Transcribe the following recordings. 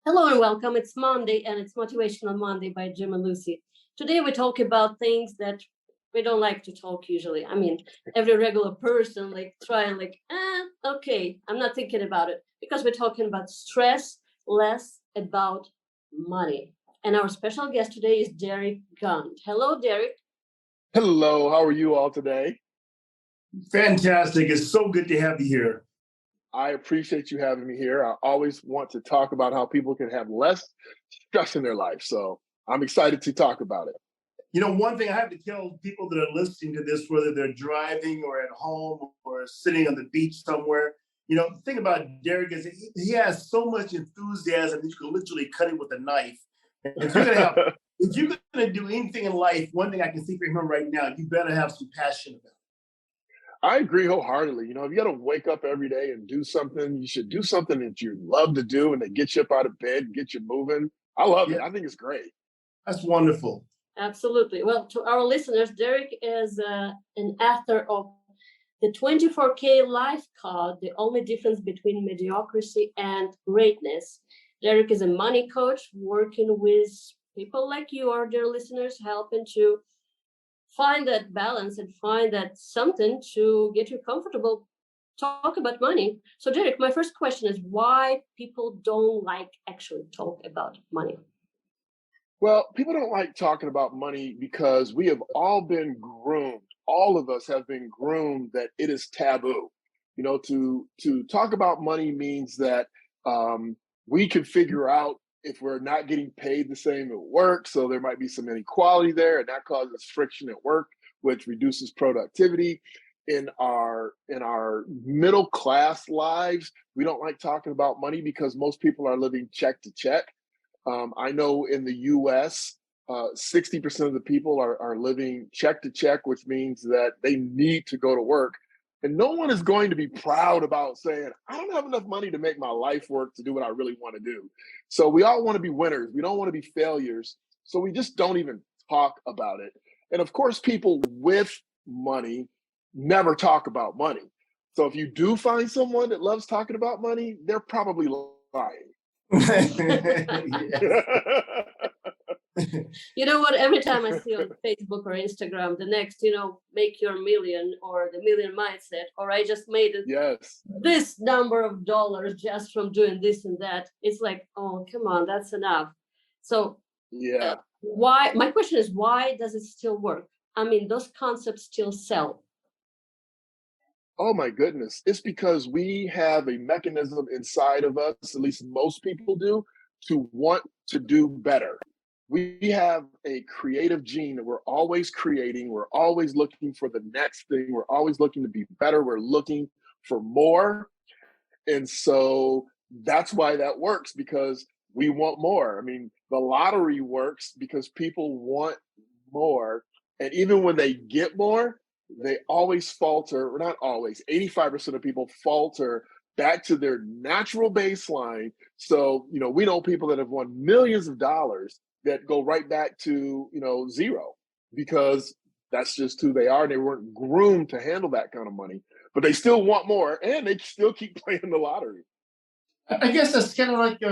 Hello and welcome. It's Monday and it's Motivational Monday by Jim and Lucy. Today we talk about things that we don't like to talk usually. I mean, every regular person try and okay, I'm not thinking about it because we're talking about stress, less about money. And our special guest today is Derick Gant. Hello, Derick. Hello, how are you all today? Fantastic. It's so good to have you here. I appreciate you having me here. I always want to talk about how people can have less stress in their life. So I'm excited to talk about it. You know, one thing I have to tell people that are listening to this, whether they're driving or at home or sitting on the beach somewhere, the thing about Derek is he has so much enthusiasm that you can literally cut it with a knife. And if you're gonna do anything in life, one thing I can see from him right now, you better have some passion about it. I agree wholeheartedly. If you got to wake up every day and do something, you should do something that you love to do and that gets you up out of bed, get you moving. I love it. I think it's great. That's wonderful. Absolutely. Well, to our listeners, Derick is an author of the 24K Life Code, The Only Difference Between Mediocrity and Greatness. Derick is a money coach working with people like you, our dear listeners, helping to find that balance and find that something to get you comfortable talk about money. So Derick, my first question is why people don't like actually talk about money. Well, people don't like talking about money because we have all been groomed. All of us have been groomed that it is taboo. To talk about money means that we can figure out if we're not getting paid the same at work. So there might be some inequality there, and that causes friction at work, which reduces productivity. In our middle class lives, we don't like talking about money because most people are living check to check. I know in the US, 60% of the people are living check to check, which means that they need to go to work. And no one is going to be proud about saying, I don't have enough money to make my life work to do what I really want to do. So we all want to be winners. We don't want to be failures. So we just don't even talk about it. And of course, people with money never talk about money. So if you do find someone that loves talking about money, they're probably lying. You know what? Every time I see on Facebook or Instagram, the next, make your million or the million mindset, or I just made it this number of dollars just from doing this and that. It's like, oh, come on, that's enough. So why? My question is, why does it still work? I mean, those concepts still sell. Oh my goodness. It's because we have a mechanism inside of us, at least most people do, to want to do better. We have a creative gene that we're always creating. We're always looking for the next thing. We're always looking to be better. We're looking for more. And so that's why that works, because we want more. I mean, the lottery works because people want more. And even when they get more, they always falter, or not always, 85% of people falter back to their natural baseline. So, we know people that have won millions of dollars that go right back to, zero, because that's just who they are. And they weren't groomed to handle that kind of money, but they still want more and they still keep playing the lottery. I guess that's kind of like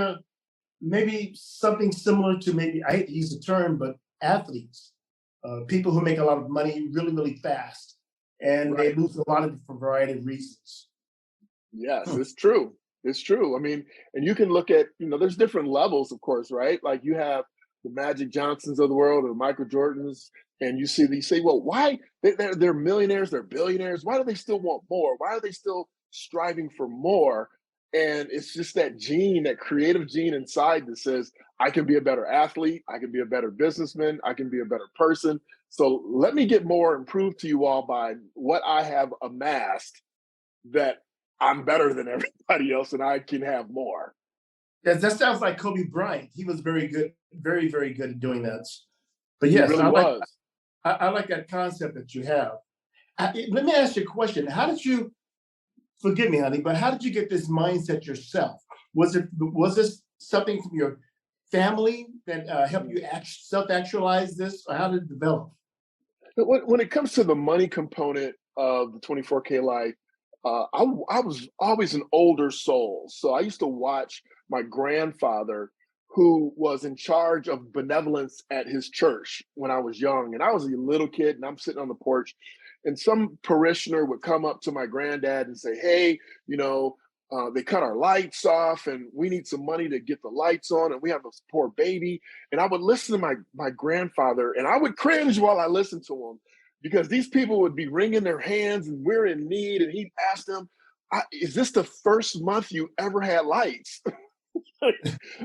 maybe something similar to, maybe, I hate to use the term, but athletes. People who make a lot of money really, really fast, and they lose a lot of it for a variety of reasons. Yes, it's true. It's true. I mean, and you can look at, there's different levels, of course, right? Like you have the Magic Johnsons of the world or Michael Jordans, and you say, well, why? They're millionaires, they're billionaires. Why do they still want more? Why are they still striving for more? And it's just that gene, that creative gene inside that says, I can be a better athlete. I can be a better businessman. I can be a better person. So let me get more and prove to you all by what I have amassed that I'm better than everybody else and I can have more. Yes, that sounds like Kobe Bryant. He was very good, very, very good at doing that. But yes, he really was. I like that concept that you have. Let me ask you a question. How did you, forgive me, honey, but how did you get this mindset yourself? Was this something from your family that helped you self-actualize this, or how did it develop? When it comes to the money component of the 24K life, I was always an older soul. So I used to watch my grandfather who was in charge of benevolence at his church when I was young. And I was a little kid and I'm sitting on the porch and some parishioner would come up to my granddad and say, hey, they cut our lights off and we need some money to get the lights on and we have a poor baby. And I would listen to my grandfather and I would cringe while I listened to him because these people would be wringing their hands and we're in need. And he'd ask them, is this the first month you ever had lights?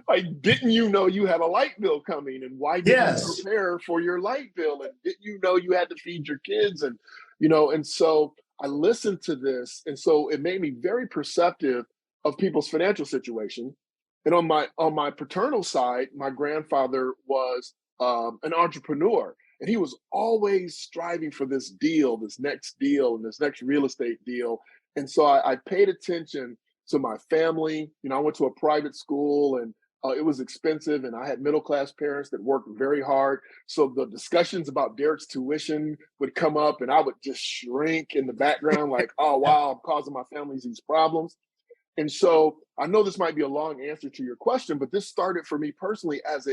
Like, didn't you know you had a light bill coming and why didn't you Yes. prepare for your light bill? And didn't you know you had to feed your kids? And, and so I listened to this. And so it made me very perceptive of people's financial situation. And on my paternal side, my grandfather was an entrepreneur and he was always striving for this next deal and this next real estate deal. And so I paid attention to my family. I went to a private school and it was expensive and I had middle-class parents that worked very hard. So the discussions about Derick's tuition would come up and I would just shrink in the background like, oh, wow, I'm causing my family these problems. And so I know this might be a long answer to your question, but this started for me personally as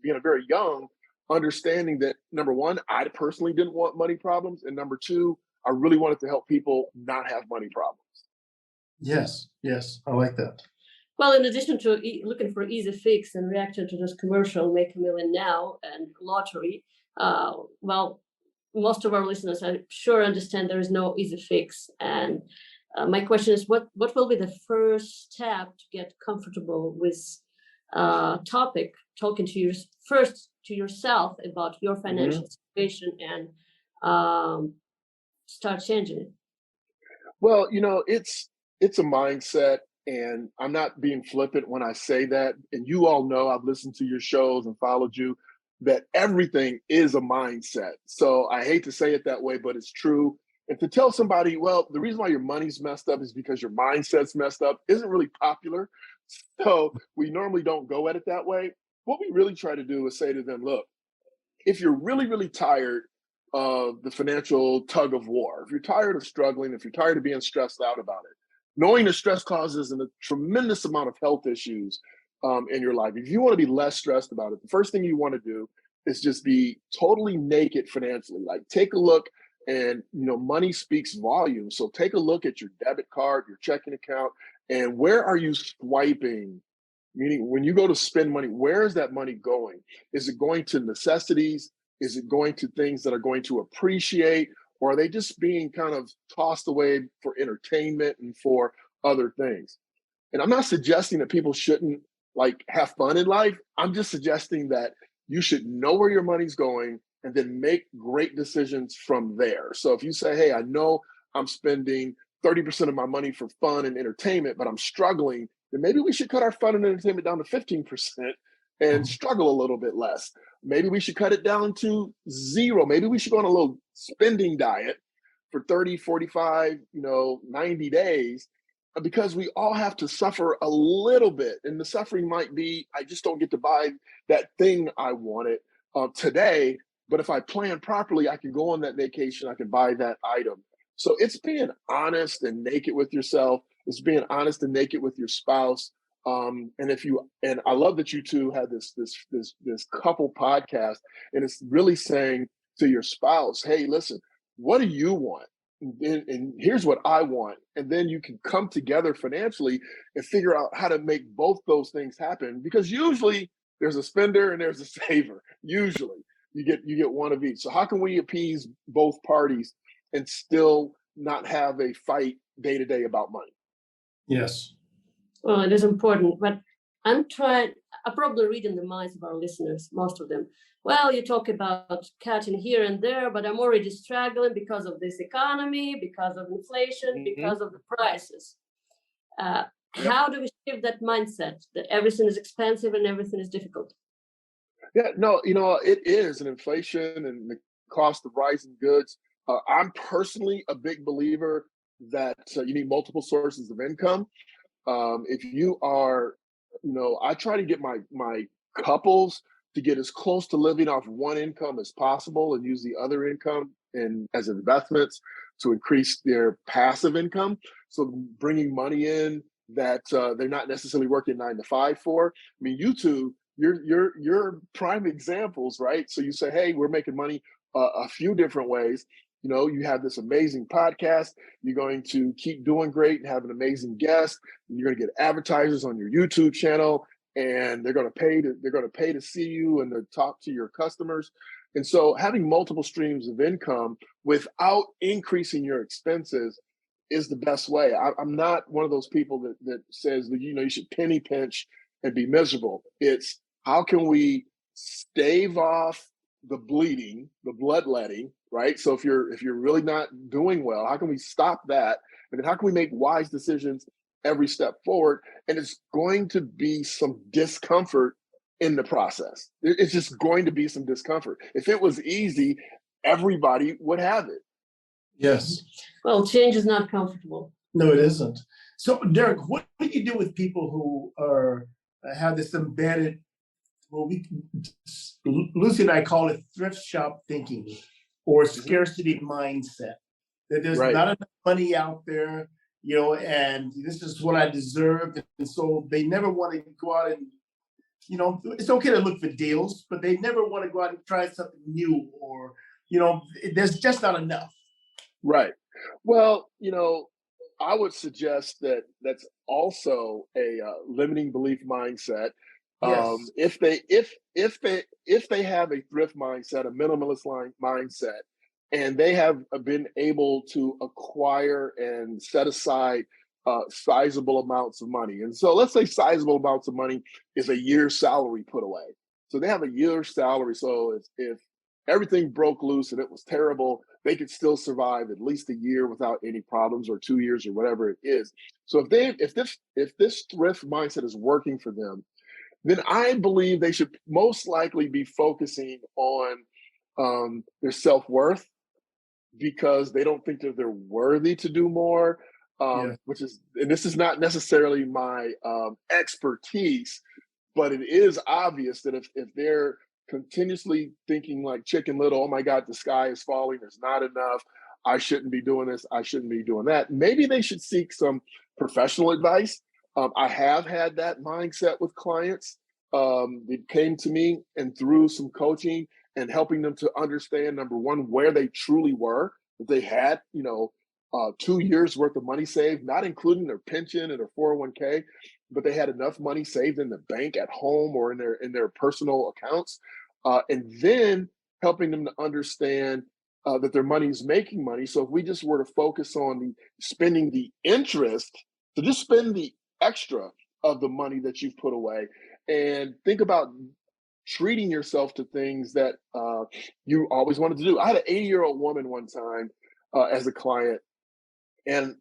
being a very young, understanding that number one, I personally didn't want money problems. And number two, I really wanted to help people not have money problems. Yes, I like that. Well, in addition to looking for easy fix and reacting to this commercial, Make a Million Now and lottery, well, most of our listeners, I'm sure, understand there is no easy fix. And my question is, what will be the first step to get comfortable with topic, talking to first to yourself about your financial situation and start changing it? Well, it's a mindset. And I'm not being flippant when I say that. And you all know, I've listened to your shows and followed you, that everything is a mindset. So I hate to say it that way, but it's true. And to tell somebody, well, the reason why your money's messed up is because your mindset's messed up isn't really popular. So we normally don't go at it that way. What we really try to do is say to them, look, if you're really, really tired of the financial tug of war, if you're tired of struggling, if you're tired of being stressed out about it, knowing that stress causes a tremendous amount of health issues in your life. If you want to be less stressed about it, the first thing you want to do is just be totally naked financially. Like, take a look, and money speaks volumes. So take a look at your debit card, your checking account, and where are you swiping? Meaning, when you go to spend money, where is that money going? Is it going to necessities? Is it going to things that are going to appreciate? Or are they just being kind of tossed away for entertainment and for other things? And I'm not suggesting that people shouldn't have fun in life. I'm just suggesting that you should know where your money's going and then make great decisions from there. So if you say, hey, I know I'm spending 30% of my money for fun and entertainment, but I'm struggling, then maybe we should cut our fun and entertainment down to 15% and struggle a little bit less. Maybe we should cut it down to 0. Maybe we should go on a little spending diet for 30, 45, 90 days, because we all have to suffer a little bit. And the suffering might be, I just don't get to buy that thing I wanted today. But if I plan properly, I can go on that vacation, I can buy that item. So it's being honest and naked with yourself. It's being honest and naked with your spouse. And I love that you two had this couple podcast, and it's really saying to your spouse, hey, listen, what do you want? And here's what I want. And then you can come together financially and figure out how to make both those things happen. Because usually there's a spender and there's a saver. Usually you get one of each. So how can we appease both parties and still not have a fight day to day about money? Yes. Well, it is important, but I'm probably reading the minds of our listeners, most of them. Well, you talk about cutting here and there, but I'm already struggling because of this economy, because of inflation, because of the prices. How do we shift that mindset that everything is expensive and everything is difficult? Yeah, no, it is an inflation and the cost of rising goods. I'm personally a big believer that you need multiple sources of income. If you are, I try to get my couples to get as close to living off one income as possible and use the other income as investments to increase their passive income. So bringing money in that they're not necessarily working 9 to 5 for. I mean, you two, you're prime examples, right? So you say, hey, we're making money a few different ways. You know, you have this amazing podcast. You're going to keep doing great and have an amazing guest. You're going to get advertisers on your YouTube channel, and they're going to pay to see you and to talk to your customers. And so having multiple streams of income without increasing your expenses is the best way. I'm not one of those people that says that, you know, you should penny pinch and be miserable. It's how can we stave off the bleeding, the bloodletting, right? So if you're really not doing well, how can we stop that? And then how can we make wise decisions every step forward? And it's going to be some discomfort in the process. It's just going to be some discomfort. If it was easy, everybody would have it. Yes. Well, change is not comfortable. No, it isn't. So, Derick, what do you do with people who have this embedded, well, Lucy and I call it thrift shop thinking or scarcity mindset, that there's not enough money out there, you know, and this is what I deserve. And so they never want to go out and, you know, it's okay to look for deals, but they never want to go out and try something new, or, you know, there's just not enough. Right. Well, you know, I would suggest that that's also a limiting belief mindset. Yes. If they have a thrift mindset, a minimalist mindset, and they have been able to acquire and set aside sizable amounts of money, and so let's say sizable amounts of money is a year's salary put away. So they have a year's salary. So if everything broke loose and it was terrible, they could still survive at least a year without any problems, or 2 years, or whatever it is. So if this thrift mindset is working for them, then I believe they should most likely be focusing on their self-worth, because they don't think that they're worthy to do more. Which is, and this is not necessarily my expertise, but it is obvious that if they're continuously thinking like Chicken Little, oh my God, the sky is falling, there's not enough, I shouldn't be doing this, I shouldn't be doing that, maybe they should seek some professional advice. I have had that mindset with clients. They came to me, and through some coaching and helping them to understand, number one, where they truly were, if they had, you know, 2 years worth of money saved, not including their pension and their 401k, but they had enough money saved in the bank, at home, or in their personal accounts, and then helping them to understand that their money is making money. So if we just were to focus on spending the interest, to just spend the extra of the money that you've put away, and think about treating yourself to things that you always wanted to do. I had an 80-year-old woman one time as a client, and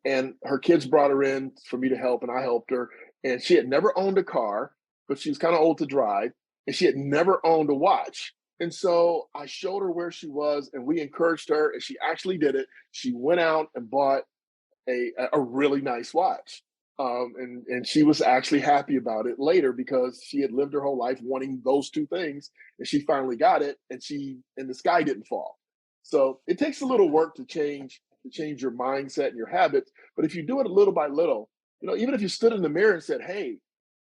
her kids brought her in for me to help, and I helped her. And she had never owned a car, but she was kind of old to drive, and she had never owned a watch. And so I showed her where she was, and we encouraged her, and she actually did it. She went out and bought a really nice watch. And she was actually happy about it later, because she had lived her whole life wanting those two things, and she finally got it, and the sky didn't fall. So it takes a little work to change your mindset and your habits. But if you do it little by little, you know, even if you stood in the mirror and said, hey,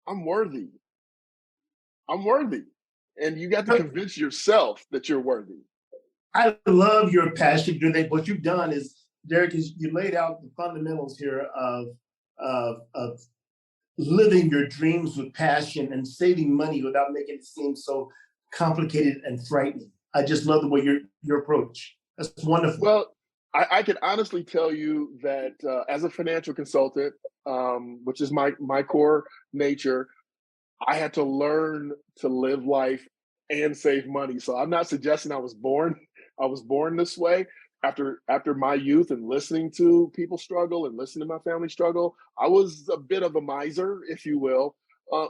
I'm worthy, and you got to convince yourself that you're worthy. I love your passion. What you've done is, Derick, is you laid out the fundamentals here of living your dreams with passion and saving money without making it seem so complicated and frightening. I just love the way your approach. That's wonderful. Well, I can honestly tell you that as a financial consultant, which is my core nature, I had to learn to live life and save money. So I'm not suggesting I was born this way. After my youth and listening to people struggle and listening to my family struggle, I was a bit of a miser, if you will,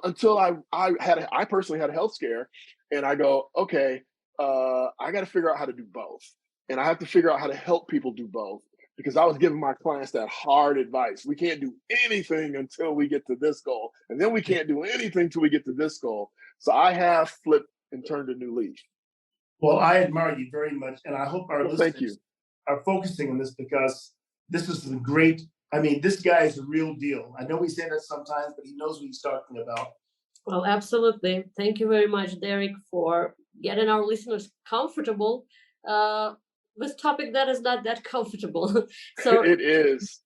until I personally had a health scare, and I go, okay, I got to figure out how to do both, and I have to figure out how to help people do both, because I was giving my clients that hard advice. We can't do anything until we get to this goal, and then we can't do anything until we get to this goal. So I have flipped and turned a new leaf. Well, I admire you very much, and I hope our listeners thank you. are focusing on this, because this is a great I mean, this guy is the real deal. I know we say that sometimes, but he knows what he's talking about. Well, absolutely. Thank you very much, Derick, for getting our listeners comfortable with a topic that is not that comfortable. So it is.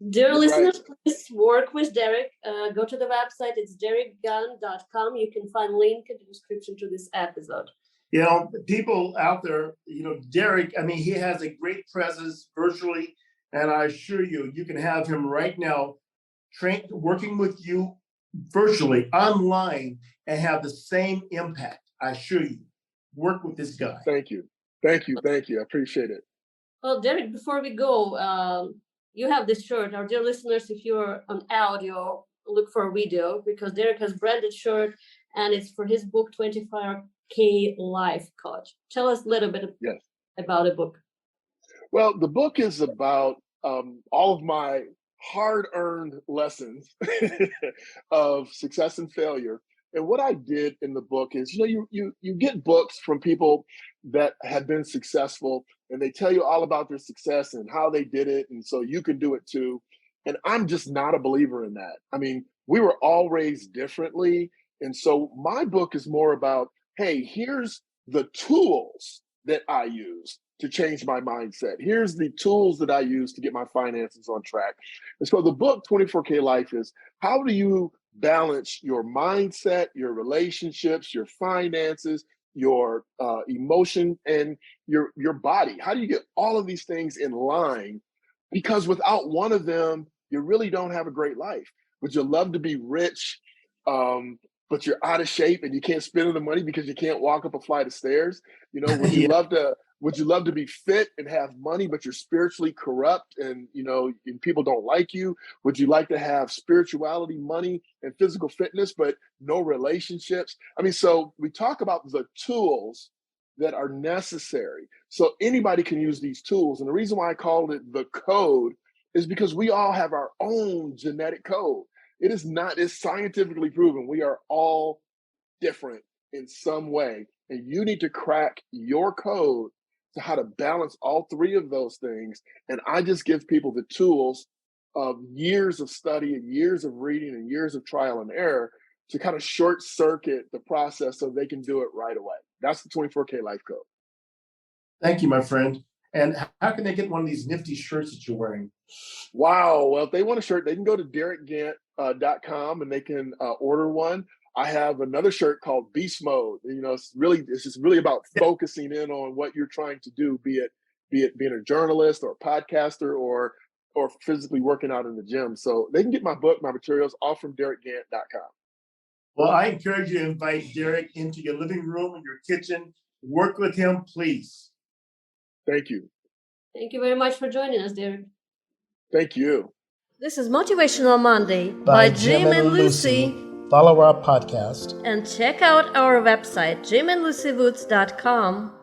dear You're listeners, right. please work with Derick. Go to the website. It's derickgant.com. You can find link in the description to this episode. You know, people out there, you know, Derick, I mean, he has a great presence virtually. And I assure you, you can have him right now working with you virtually online and have the same impact. I assure you, work with this guy. Thank you. Thank you. Thank you. I appreciate it. Well, Derick, before we go, you have this shirt. Our dear listeners, if you're on audio, look for a video because Derick has branded shirt and it's for his book, 24K Life Coach. Tell us a little bit about the book. Well, the book is about all of my hard-earned lessons of success and failure. And what I did in the book is, you get books from people that have been successful and they tell you all about their success and how they did it. And so you can do it too. And I'm just not a believer in that. I mean, we were all raised differently. And so my book is more about, hey, here's the tools that I use to change my mindset. Here's the tools that I use to get my finances on track. And so the book 24K Life is how do you balance your mindset, your relationships, your finances, your emotion, and your body? How do you get all of these things in line? Because without one of them, you really don't have a great life. Would you love to be rich, but you're out of shape and you can't spend the money because you can't walk up a flight of stairs? Would you love to be fit and have money, but you're spiritually corrupt and people don't like you? Would you like to have spirituality, money, and physical fitness, but no relationships? I mean, so we talk about the tools that are necessary. So anybody can use these tools. And the reason why I called it the code is because we all have our own genetic code. It's scientifically proven. We are all different in some way. And you need to crack your code to how to balance all three of those things. And I just give people the tools of years of study and years of reading and years of trial and error to kind of short circuit the process so they can do it right away. That's the 24K Life Code. Thank you, my friend. And how can they get one of these nifty shirts that you're wearing? Wow. Well, if they want a shirt, they can go to derickgant.com and they can order one. I have another shirt called Beast Mode. It's just really about focusing in on what you're trying to do, be it being a journalist or a podcaster or physically working out in the gym. So they can get my book, my materials, all from derickgant.com. Well, I encourage you to invite Derick into your living room and your kitchen. Work with him, please. Thank you. Thank you very much for joining us, Derick. Thank you. This is Motivational Monday by Jim and Lucy. Follow our podcast and check out our website, jimandlucywoods.com.